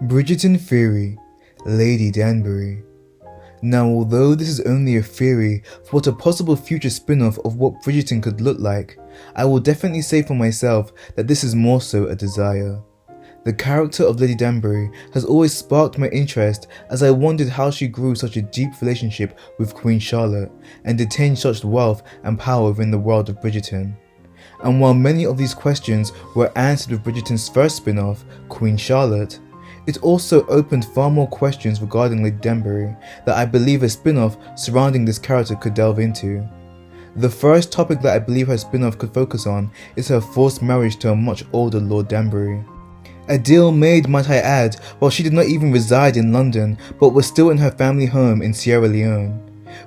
Bridgerton Theory, Lady Danburry. Now, although this is only a theory for what a possible future spin-off of what Bridgerton could look like, I will definitely say for myself that this is more so a desire. The character of Lady Danburry has always sparked my interest as I wondered how she grew such a deep relationship with Queen Charlotte and attained such wealth and power within the world of Bridgerton. And while many of these questions were answered with Bridgerton's first spin-off, Queen Charlotte, it also opened far more questions regarding Lady Danburry that I believe a spin-off surrounding this character could delve into. The first topic that I believe her spin-off could focus on is her forced marriage to a much older Lord Danbury. A deal made, might I add, while she did not even reside in London but was still in her family home in Sierra Leone,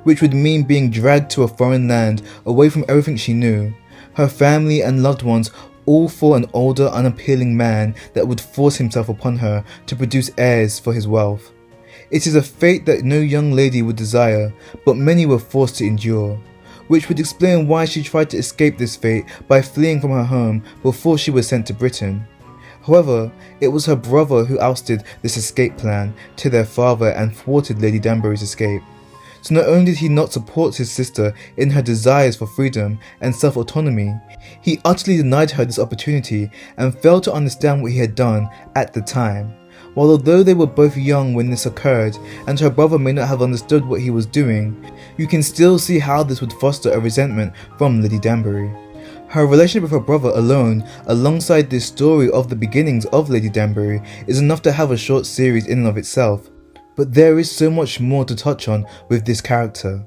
which would mean being dragged to a foreign land away from everything she knew, her family and loved ones, all for an older, unappealing man that would force himself upon her to produce heirs for his wealth. It is a fate that no young lady would desire, but many were forced to endure, which would explain why she tried to escape this fate by fleeing from her home before she was sent to Britain. However, it was her brother who ousted this escape plan to their father and thwarted Lady Danbury's escape. So not only did he not support his sister in her desires for freedom and self-autonomy, he utterly denied her this opportunity and failed to understand what he had done at the time. While although they were both young when this occurred and her brother may not have understood what he was doing, you can still see how this would foster a resentment from Lady Danburry. Her relationship with her brother alone, alongside this story of the beginnings of Lady Danburry, is enough to have a short series in and of itself. But there is so much more to touch on with this character.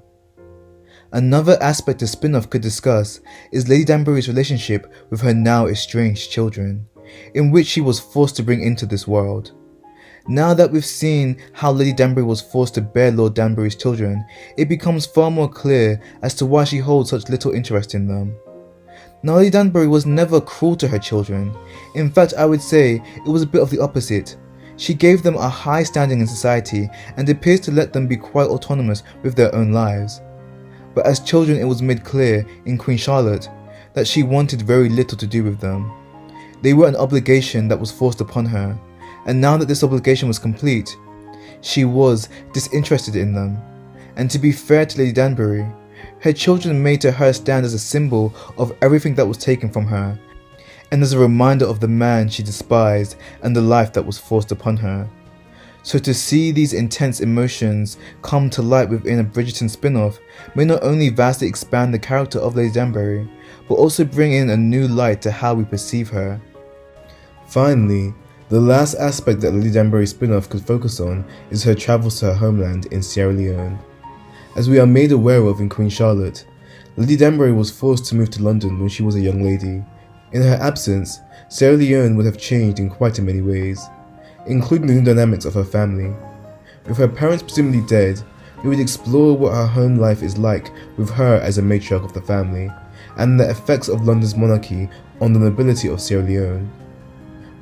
Another aspect a spin-off could discuss is Lady Danbury's relationship with her now estranged children, in which she was forced to bring into this world. Now that we've seen how Lady Danburry was forced to bear Lord Danbury's children, it becomes far more clear as to why she holds such little interest in them. Now, Lady Danburry was never cruel to her children. In fact, I would say it was a bit of the opposite. She gave them a high standing in society and appears to let them be quite autonomous with their own lives. But as children, it was made clear in Queen Charlotte that she wanted very little to do with them. They were an obligation that was forced upon her, and now that this obligation was complete, she was disinterested in them. And to be fair to Lady Danburry, her children made to her stand as a symbol of everything that was taken from her, and as a reminder of the man she despised and the life that was forced upon her. So to see these intense emotions come to light within a Bridgerton spin-off may not only vastly expand the character of Lady Danburry, but also bring in a new light to how we perceive her. Finally, the last aspect that Lady Danbury's spin-off could focus on is her travels to her homeland in Sierra Leone. As we are made aware of in Queen Charlotte, Lady Danbury was forced to move to London when she was a young lady. In her absence, Sierra Leone would have changed in quite a many ways, including the new dynamics of her family. With her parents presumably dead, we would explore what her home life is like with her as a matriarch of the family, and the effects of London's monarchy on the nobility of Sierra Leone.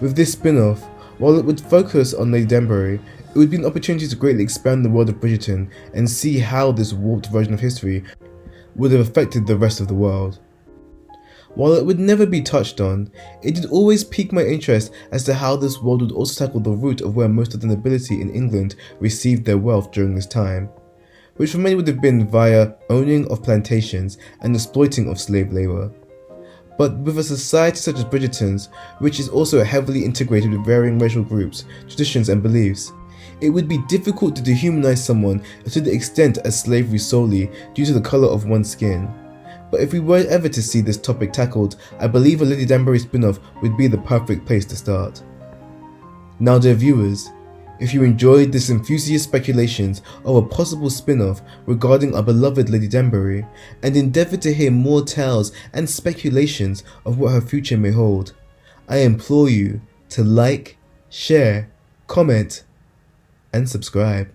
With this spin-off, while it would focus on Lady Danburry, it would be an opportunity to greatly expand the world of Bridgerton and see how this warped version of history would have affected the rest of the world. While it would never be touched on, it did always pique my interest as to how this world would also tackle the root of where most of the nobility in England received their wealth during this time, which for many would have been via owning of plantations and exploiting of slave labour. But with a society such as Bridgerton's, which is also heavily integrated with varying racial groups, traditions and beliefs, it would be difficult to dehumanize someone to the extent as slavery solely due to the colour of one's skin. But if we were ever to see this topic tackled, I believe a Lady Danbury spin-off would be the perfect place to start. Now dear viewers, if you enjoyed this enthusiast speculations of a possible spin-off regarding our beloved Lady Danbury, and endeavoured to hear more tales and speculations of what her future may hold, I implore you to like, share, comment, and subscribe.